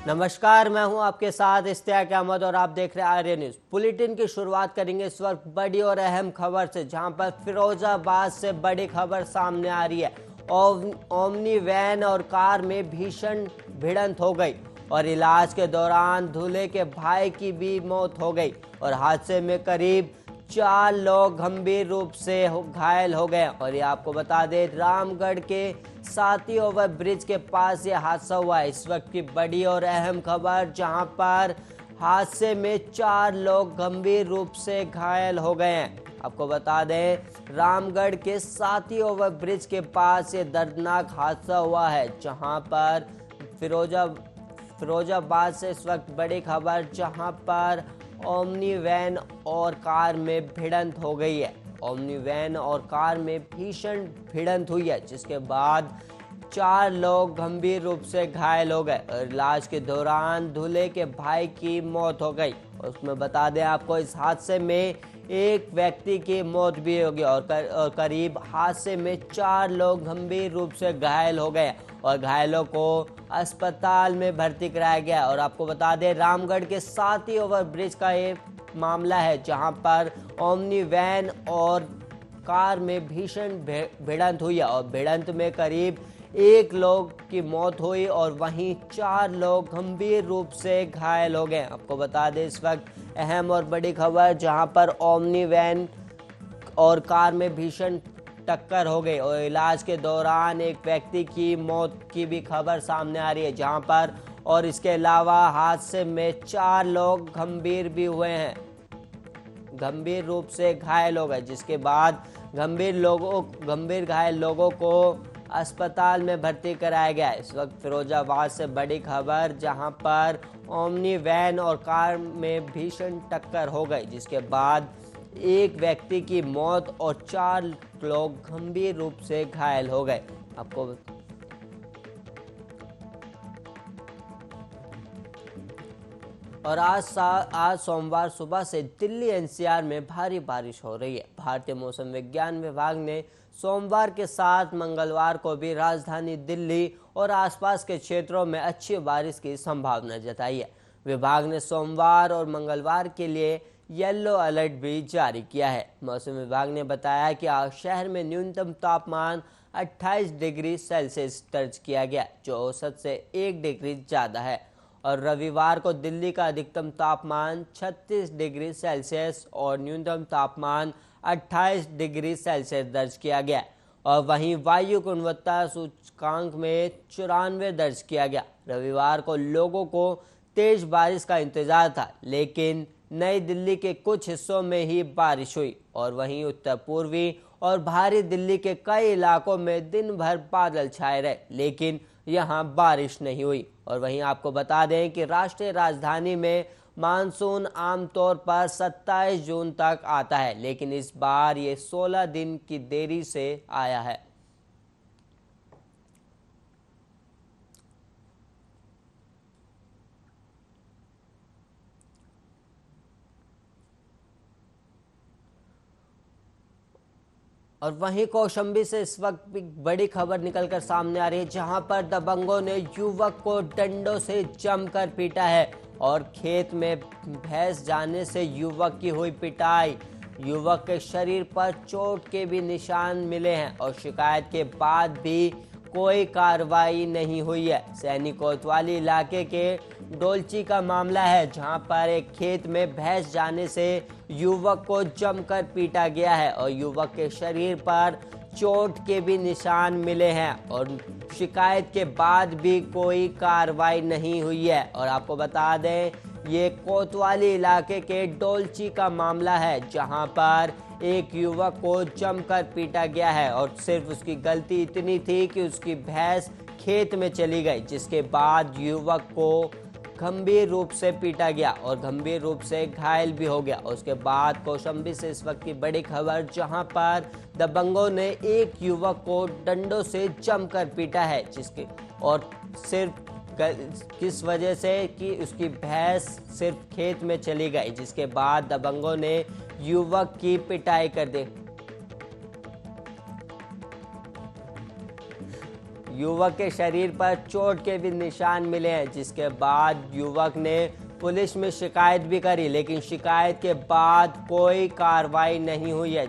नमस्कार, मैं हूं आपके साथ इश्तियाक अहमद और आप देख रहे हैं आर्य न्यूज। बुलेटिन की शुरुआत करेंगे इस वक्त बड़ी और अहम खबर से, जहां पर फिरोजाबाद से बड़ी खबर सामने आ रही है। ओमनी वैन और कार में भीषण भिड़ंत हो गई और इलाज के दौरान दूल्हे के भाई की भी मौत हो गई और हादसे में करीब 4 लोग गंभीर रूप से घायल हो गए। और ये आपको बता दें, रामगढ़ के साती ओवर ब्रिज के पास ये हादसा हुआ है। इस वक्त की बड़ी और अहम खबर, जहां पर हादसे में 4 लोग गंभीर रूप से घायल हो गए हैं। आपको बता दें, रामगढ़ के साती ओवर ब्रिज के पास ये दर्दनाक हादसा हुआ है, जहां पर फिरोजाबाद से इस वक्त बड़ी खबर, जहां पर ओमनी वैन और कार में भिड़ंत हो गई है। ओमनी वैन और कार में भीषण भिड़ंत हुई है, जिसके बाद 4 लोग गंभीर रूप से घायल हो गए और इलाज के दौरान दूल्हे के भाई की मौत हो गई। और उसमें बता दें आपको, इस हादसे में एक व्यक्ति की मौत भी हो गई और करीब हादसे में 4 लोग गंभीर रूप से घायल हो गए और घायलों को अस्पताल में भर्ती कराया गया। और आपको बता दें, रामगढ़ के साती ओवर ब्रिज का ये मामला है, जहां पर ओमनी वैन और कार में भीषण भिड़ंत हुई है और भिड़ंत में करीब 1 लोग की मौत हुई और वहीं 4 लोग गंभीर रूप से घायल हो गए। आपको बता दें, इस वक्त अहम और बड़ी खबर, जहां पर ओमनी वैन और कार में भीषण टक्कर हो गई और इलाज के दौरान एक व्यक्ति की मौत की भी खबर सामने आ रही है, जहां पर और इसके अलावा हादसे में 4 लोग गंभीर भी हुए हैं, गंभीर रूप से घायल हो गए, जिसके बाद गंभीर घायल लोगों को अस्पताल में भर्ती कराया गया। इस वक्त फिरोजाबाद से बड़ी खबर, जहां पर ओमनी वैन और कार में भीषण टक्कर हो गई, जिसके बाद एक व्यक्ति की मौत और 4 लोग गंभीर रूप से घायल हो गए। आपको और आज सोमवार सुबह से दिल्ली एनसीआर में भारी बारिश हो रही है। भारतीय मौसम विज्ञान विभाग ने सोमवार के साथ मंगलवार को भी राजधानी दिल्ली और आसपास के क्षेत्रों में अच्छी बारिश की संभावना जताई है। विभाग ने सोमवार और मंगलवार के लिए येलो अलर्ट भी जारी किया है। मौसम विभाग ने बताया कि आज शहर में न्यूनतम तापमान 28 डिग्री सेल्सियस दर्ज किया गया, जो औसत से 1 डिग्री ज़्यादा है। और रविवार को दिल्ली का अधिकतम तापमान 36 डिग्री सेल्सियस और न्यूनतम तापमान 28 डिग्री सेल्सियस दर्ज किया गया और वहीं वायु गुणवत्ता सूचकांक में 94 दर्ज किया गया। रविवार को लोगों को तेज बारिश का इंतजार था, लेकिन नई दिल्ली के कुछ हिस्सों में ही बारिश हुई और वहीं उत्तर पूर्वी और भारी दिल्ली के कई इलाकों में दिन भर बादल छाए रहे, लेकिन यहां बारिश नहीं हुई। और वहीं आपको बता दें कि राष्ट्रीय राजधानी में मानसून आमतौर पर 27 जून तक आता है, लेकिन इस बार ये 16 दिन की देरी से आया है। और वहीं कौशाम्बी से इस वक्त भी बड़ी खबर निकलकर सामने आ रही है, जहां पर दबंगों ने युवक को डंडों से जमकर पीटा है और खेत में भैंस जाने से युवक की हुई पिटाई। युवक के शरीर पर चोट के भी निशान मिले हैं और शिकायत के बाद भी कोई कार्रवाई नहीं हुई है। सैनी कोतवाली इलाके के डोलची का मामला है, जहां पर एक खेत में भैंस जाने से युवक को जमकर पीटा गया है और युवक के शरीर पर चोट के भी निशान मिले हैं और शिकायत के बाद भी कोई कार्रवाई नहीं हुई है। और आपको बता दें, ये कोतवाली इलाके के डोलची का मामला है, जहां पर एक युवक को जमकर पीटा गया है और सिर्फ उसकी गलती इतनी थी कि उसकी भैंस खेत में चली गई, जिसके बाद युवक को गंभीर रूप से पीटा गया और गंभीर रूप से घायल भी हो गया। उसके बाद कौशाम्बी से इस वक्त की बड़ी खबर, जहां पर दबंगों ने एक युवक को डंडों से जमकर पीटा है, जिसके और सिर्फ किस वजह से कि उसकी भैंस सिर्फ खेत में चली गई, जिसके बाद दबंगों ने युवक की पिटाई कर दी। युवक के शरीर पर चोट के भी निशान मिले हैं, जिसके बाद युवक ने पुलिस में शिकायत भी करी, लेकिन शिकायत के बाद कोई कार्रवाई नहीं हुई है।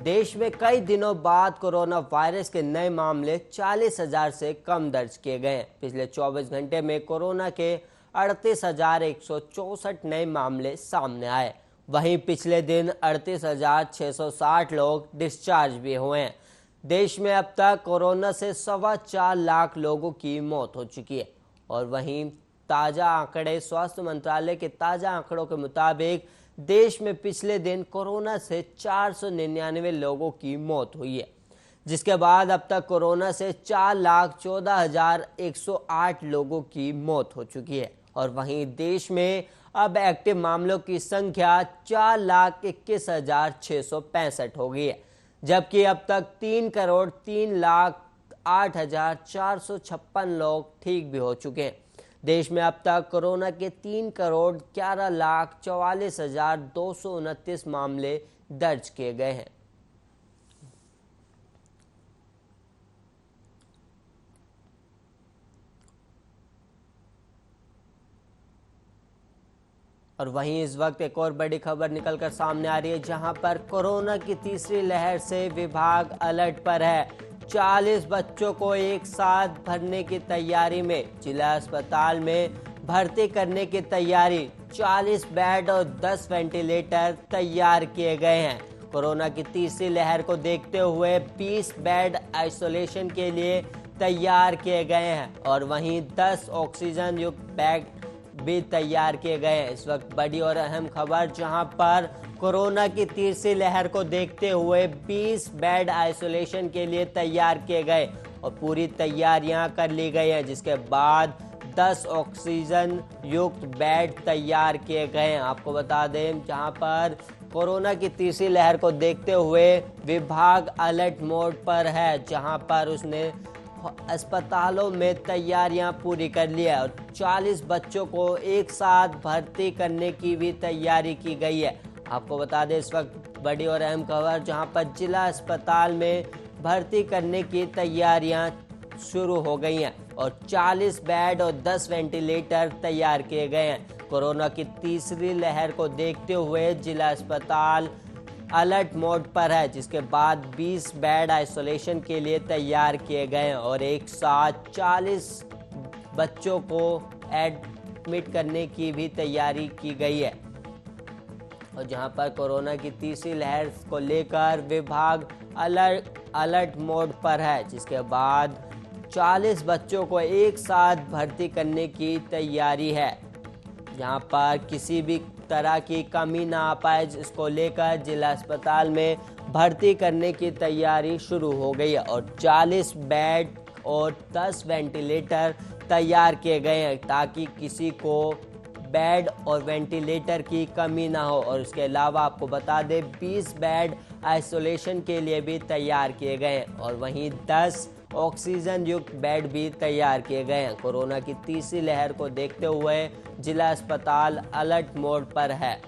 देश में कई दिनों बाद कोरोना वायरस के नए मामले 40,000 से कम दर्ज किए गए हैं। पिछले 24 घंटे में कोरोना के 38,164 नए मामले सामने आए। वहीं पिछले दिन 38,660 लोग डिस्चार्ज भी हुए हैं। देश में अब तक कोरोना से 4.25 लाख लोगों की मौत हो चुकी है। और वहीं ताज़ा आंकड़े, स्वास्थ्य मंत्रालय के ताज़ा आंकड़ों के मुताबिक देश में पिछले दिन कोरोना से 499 लोगों की मौत हुई है, जिसके बाद अब तक कोरोना से 4,14,108 लोगों की मौत हो चुकी है। और वहीं देश में अब एक्टिव मामलों की संख्या 4,21,665 हो गई है, जबकि अब तक 3,03,08,456 लोग ठीक भी हो चुके हैं। देश में अब तक कोरोना के 3,11,44,229 मामले दर्ज किए गए हैं। और वहीं इस वक्त एक और बड़ी खबर निकलकर सामने आ रही है, जहां पर कोरोना की तीसरी लहर से विभाग अलर्ट पर है। 40 बच्चों को एक साथ भरने की तैयारी में, जिला अस्पताल में भर्ती करने की तैयारी। 40 बेड और 10 वेंटिलेटर तैयार किए गए हैं। कोरोना की तीसरी लहर को देखते हुए 20 बेड आइसोलेशन के लिए तैयार किए गए हैं और वहीं 10 ऑक्सीजन युक्त बेड भी तैयार किए गए हैं। इस वक्त बड़ी और अहम खबर, जहां पर कोरोना की तीसरी लहर को देखते हुए 20 बेड आइसोलेशन के लिए तैयार किए गए और पूरी तैयारियां कर ली गई हैं, जिसके बाद 10 ऑक्सीजन युक्त बेड तैयार किए गए हैं। आपको बता दें, जहां पर कोरोना की तीसरी लहर को देखते हुए विभाग अलर्ट मोड पर है, जहां पर उसने अस्पतालों में तैयारियां पूरी कर ली है और 40 बच्चों को एक साथ भर्ती करने की भी तैयारी की गई है। आपको बता दें, इस वक्त बड़ी और अहम खबर, जहां पर जिला अस्पताल में भर्ती करने की तैयारियां शुरू हो गई हैं और 40 बेड और 10 वेंटिलेटर तैयार किए गए हैं। कोरोना की तीसरी लहर को देखते हुए जिला अस्पताल अलर्ट मोड पर है, जिसके बाद 20 बेड आइसोलेशन के लिए तैयार किए गए हैं और एक साथ 40 बच्चों को एडमिट करने की भी तैयारी की गई है। और जहां पर कोरोना की तीसरी लहर को लेकर विभाग अलर्ट मोड पर है, जिसके बाद 40 बच्चों को एक साथ भर्ती करने की तैयारी है, जहां पर किसी भी तरह की कमी ना आ पाए, जिसको लेकर जिला अस्पताल में भर्ती करने की तैयारी शुरू हो गई है और 40 बेड और 10 वेंटिलेटर तैयार किए गए हैं, ताकि किसी को बेड और वेंटिलेटर की कमी ना हो। और उसके अलावा आपको बता दें, 20 बेड आइसोलेशन के लिए भी तैयार किए गए हैं और वहीं 10 ऑक्सीजन युक्त बेड भी तैयार किए गए हैं। कोरोना की तीसरी लहर को देखते हुए जिला अस्पताल अलर्ट मोड पर है।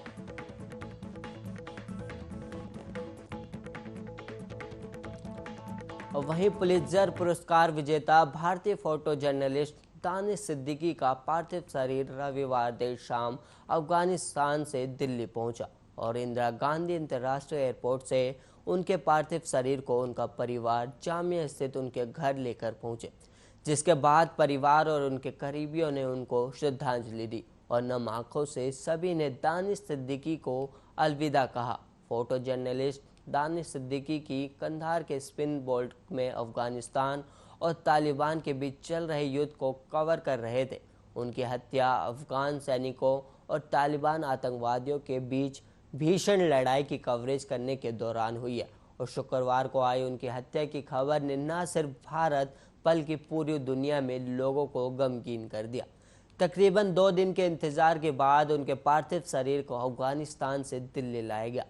और वहीं पुलित्जर पुरस्कार विजेता भारतीय फोटो जर्नलिस्ट दानिश सिद्दीकी का पार्थिव शरीर रविवार देर शाम अफगानिस्तान से दिल्ली पहुंचा और इंदिरा गांधी अंतर्राष्ट्रीय एयरपोर्ट से उनके पार्थिव शरीर को उनका परिवार जामिया स्थित उनके घर लेकर पहुंचे, जिसके बाद परिवार और उनके करीबियों ने उनको श्रद्धांजलि दी और नम आंखों से सभी ने दानिश सिद्दीकी को अलविदा कहा। फोटो जर्नलिस्ट दानिश सिद्दीकी की कंधार के स्पिन बोल्ट में अफगानिस्तान और तालिबान के बीच चल रहे युद्ध को कवर कर रहे थे। उनकी हत्या अफगान सैनिकों और तालिबान आतंकवादियों के बीच भीषण लड़ाई की कवरेज करने के दौरान हुई है और शुक्रवार को आई उनकी हत्या की खबर ने न सिर्फ भारत बल्कि पूरी दुनिया में लोगों को गमगीन कर दिया। तकरीबन 2 दिन के इंतजार के बाद उनके पार्थिव शरीर को अफगानिस्तान से दिल्ली लाया गया।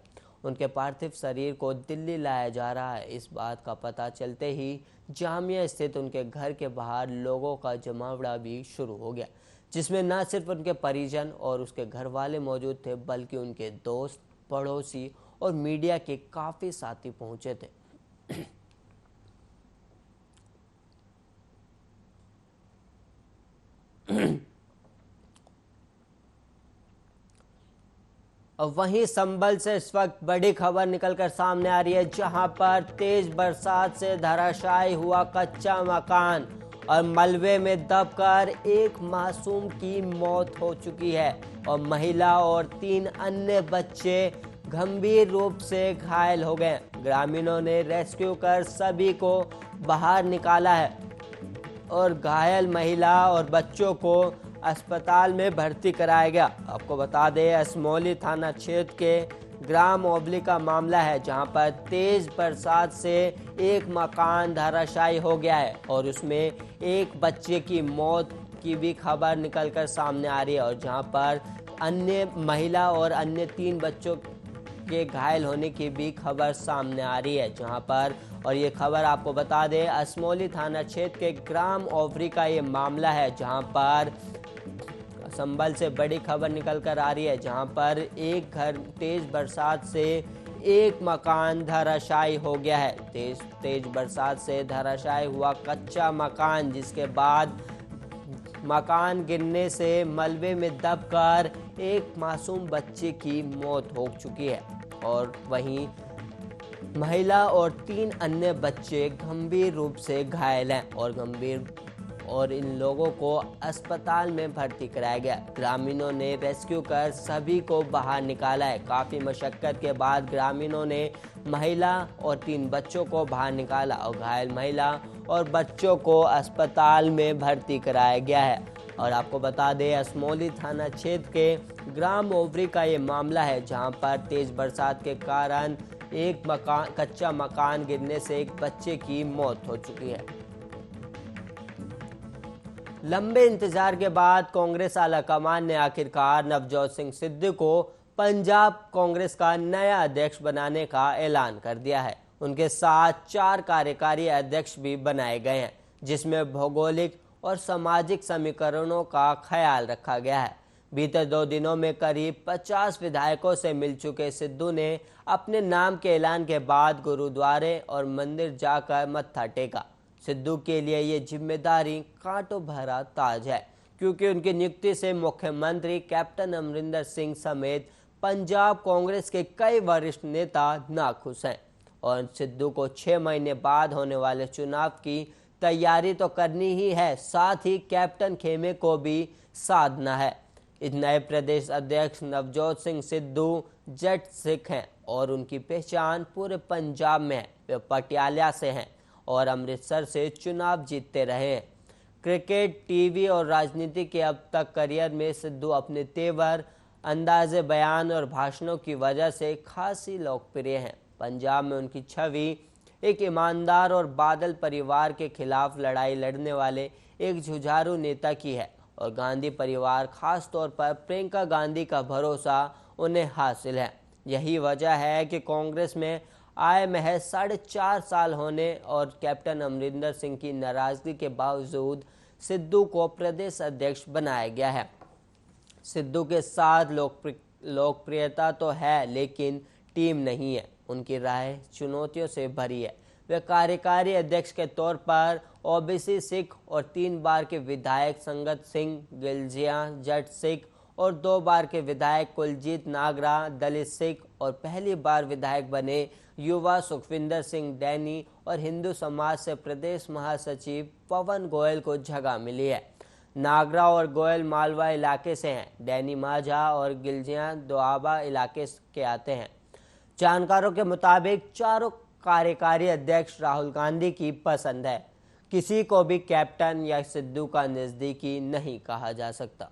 उनके पार्थिव शरीर को दिल्ली लाया जा रहा है, इस बात का पता चलते ही जामिया स्थित उनके घर के बाहर लोगों का जमावड़ा भी शुरू हो गया, जिसमें न सिर्फ उनके परिजन और उसके घर वाले मौजूद थे, बल्कि उनके दोस्त, पड़ोसी और मीडिया के काफ़ी साथी पहुंचे थे। और वहीं संभल से इस वक्त बड़ी खबर निकलकर सामने आ रही है, जहां पर तेज बरसात से धराशायी हुआ कच्चा मकान और मलबे में दबकर एक मासूम की मौत हो चुकी है और महिला और 3 अन्य बच्चे गंभीर रूप से घायल हो गए। ग्रामीणों ने रेस्क्यू कर सभी को बाहर निकाला है और घायल महिला और बच्चों को अस्पताल में भर्ती कराया गया। आपको बता दें, असमौली थाना क्षेत्र के ग्राम ओबली का मामला है, जहां पर तेज बरसात से एक मकान धराशायी हो गया है और उसमें एक बच्चे की मौत की भी खबर निकलकर सामने आ रही है और जहां पर अन्य महिला और अन्य 3 बच्चों के घायल होने की भी खबर सामने आ रही है। जहां पर, और ये खबर आपको बता दें, असमौली थाना क्षेत्र के ग्राम ओबरी का ये मामला है, जहां पर संभल से बड़ी खबर निकल कर आ रही है, जहां पर एक घर तेज बरसात से एक मकान धराशायी हो गया है। तेज बरसात से धराशायी हुआ कच्चा मकान, जिसके बाद मकान गिरने से मलबे में दबकर एक मासूम बच्चे की मौत हो चुकी है और वहीं महिला और 3 अन्य बच्चे गंभीर रूप से घायल हैं और इन लोगों को अस्पताल में भर्ती कराया गया। ग्रामीणों ने रेस्क्यू कर सभी को बाहर निकाला है। काफ़ी मशक्कत के बाद ग्रामीणों ने महिला और 3 बच्चों को बाहर निकाला और घायल महिला और बच्चों को अस्पताल में भर्ती कराया गया है। और आपको बता दें, असमौली थाना क्षेत्र के ग्राम ओबरी का ये मामला है, जहां पर तेज बरसात के कारण एक कच्चा मकान गिरने से एक बच्चे की मौत हो चुकी है। लंबे इंतजार के बाद कांग्रेस आलाकमान ने आखिरकार नवजोत सिंह सिद्धू को पंजाब कांग्रेस का नया अध्यक्ष बनाने का ऐलान कर दिया है। उनके साथ 4 कार्यकारी अध्यक्ष भी बनाए गए हैं, जिसमें भौगोलिक और सामाजिक समीकरणों का ख्याल रखा गया है। बीते 2 दिनों में करीब 50 विधायकों से मिल चुके सिद्धू ने अपने नाम के ऐलान के बाद गुरुद्वारे और मंदिर जाकर मत्था टेका। सिद्धू के लिए ये जिम्मेदारी कांटों भरा ताज है, क्योंकि उनकी नियुक्ति से मुख्यमंत्री कैप्टन अमरिंदर सिंह समेत पंजाब कांग्रेस के कई वरिष्ठ नेता नाखुश हैं और सिद्धू को 6 महीने बाद होने वाले चुनाव की तैयारी तो करनी ही है, साथ ही कैप्टन खेमे को भी साधना है। इस नए प्रदेश अध्यक्ष नवजोत सिंह सिद्धू जट सिख हैं और उनकी पहचान पूरे पंजाब में है। वे पटियाला से हैं और अमृतसर से चुनाव जीतते रहे हैं। क्रिकेट, टीवी और राजनीति के अब तक करियर में सिद्धू अपने तेवर, अंदाजे बयान और भाषणों की वजह से खासी लोकप्रिय हैं। पंजाब में उनकी छवि एक ईमानदार और बादल परिवार के खिलाफ लड़ाई लड़ने वाले एक जुझारू नेता की है और गांधी परिवार, खास तौर पर प्रियंका गांधी का भरोसा उन्हें हासिल है। यही वजह है कि कांग्रेस में आए महज 4.5 साल होने और कैप्टन अमरिंदर सिंह की नाराजगी के बावजूद सिद्धू को प्रदेश अध्यक्ष बनाया गया है। सिद्धू के साथ लोकप्रियता तो है, लेकिन टीम नहीं है। उनकी राह चुनौतियों से भरी है। वे कार्यकारी अध्यक्ष के तौर पर ओबीसी सिख और 3 बार के विधायक संगत सिंह गिलजिया जट सिख और 2 बार के विधायक कुलजीत नागरा दलित सिख और पहली बार विधायक बने युवा सुखविंदर सिंह डैनी और हिंदू समाज से प्रदेश महासचिव पवन गोयल को जगह मिली है। नागरा और गोयल मालवा इलाके से हैं। डैनी माझा और गिलजिया दोआबा इलाके के आते हैं। जानकारों के मुताबिक चारों कार्यकारी अध्यक्ष राहुल गांधी की पसंद है। किसी को भी कैप्टन या सिद्धू का नजदीकी नहीं कहा जा सकता।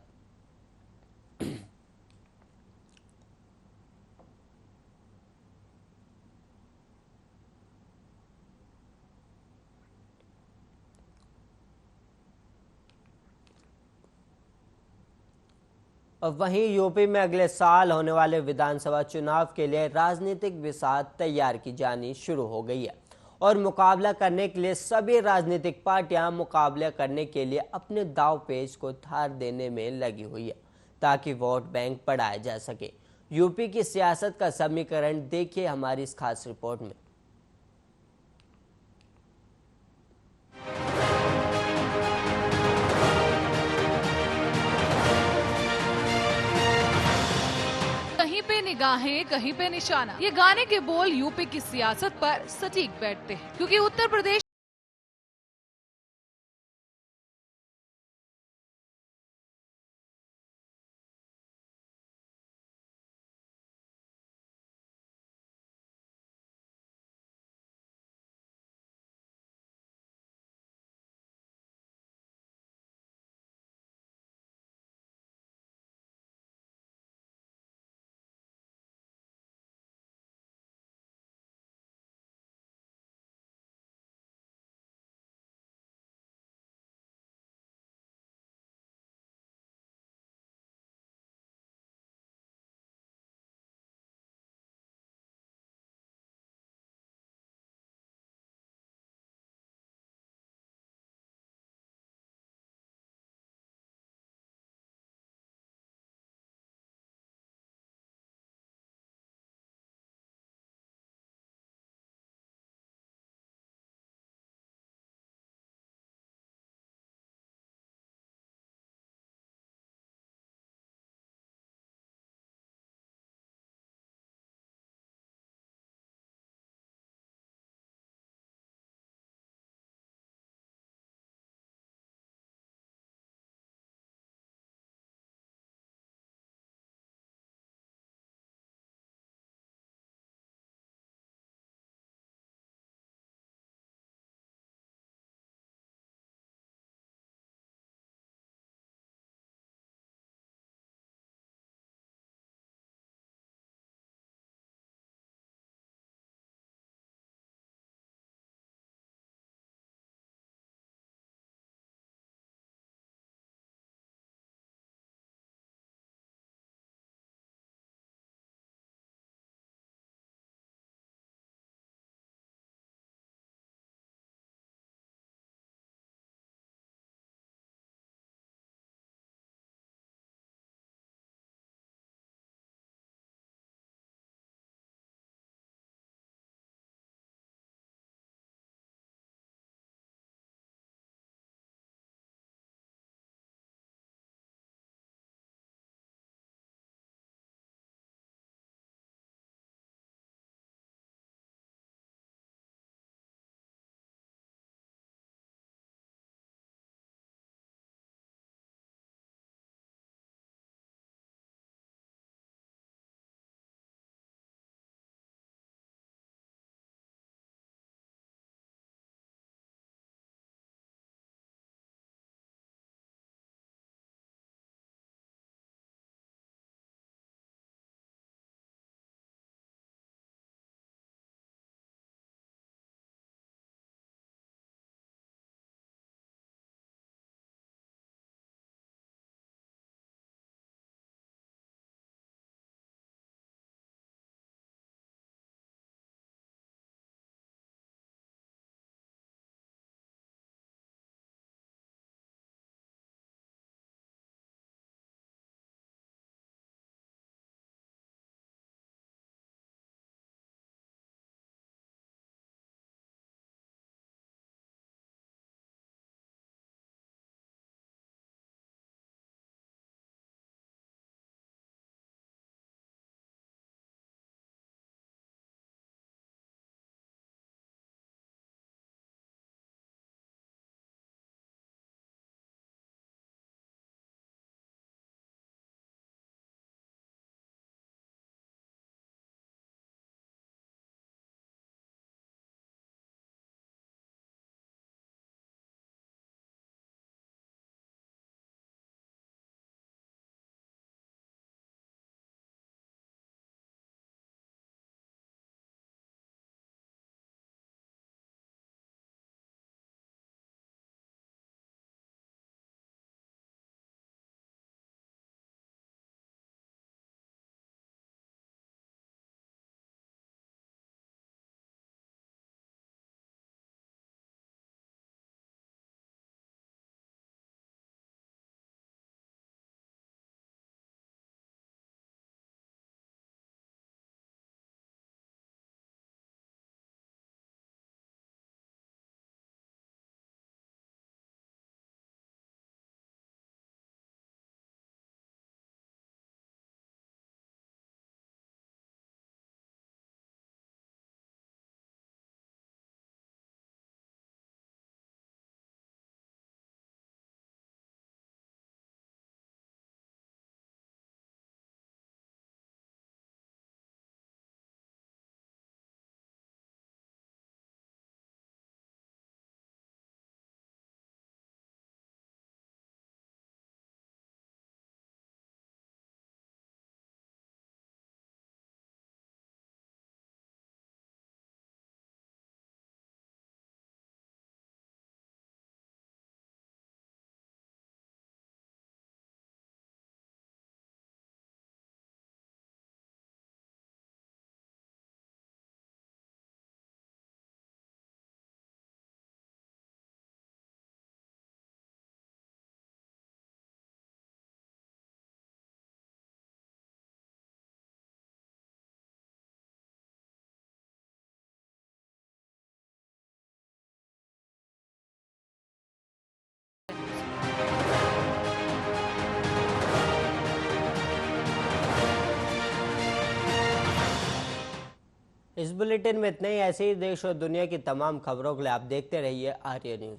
और वहीं यूपी में अगले साल होने वाले विधानसभा चुनाव के लिए राजनीतिक बिसात तैयार की जानी शुरू हो गई है और मुकाबला करने के लिए सभी राजनीतिक पार्टियां मुकाबला करने के लिए अपने दाव पेच को धार देने में लगी हुई है, ताकि वोट बैंक बढ़ाया जा सके। यूपी की सियासत का समीकरण देखिए हमारी इस खास रिपोर्ट में। निगाहें कहीं पे निशाना। ये गाने के बोल यूपी की सियासत पर सटीक बैठते हैं, क्योंकि उत्तर प्रदेश इस बुलेटिन में इतना ही। ऐसे ही देश और दुनिया की तमाम खबरों के लिए आप देखते रहिए आर्य न्यूज।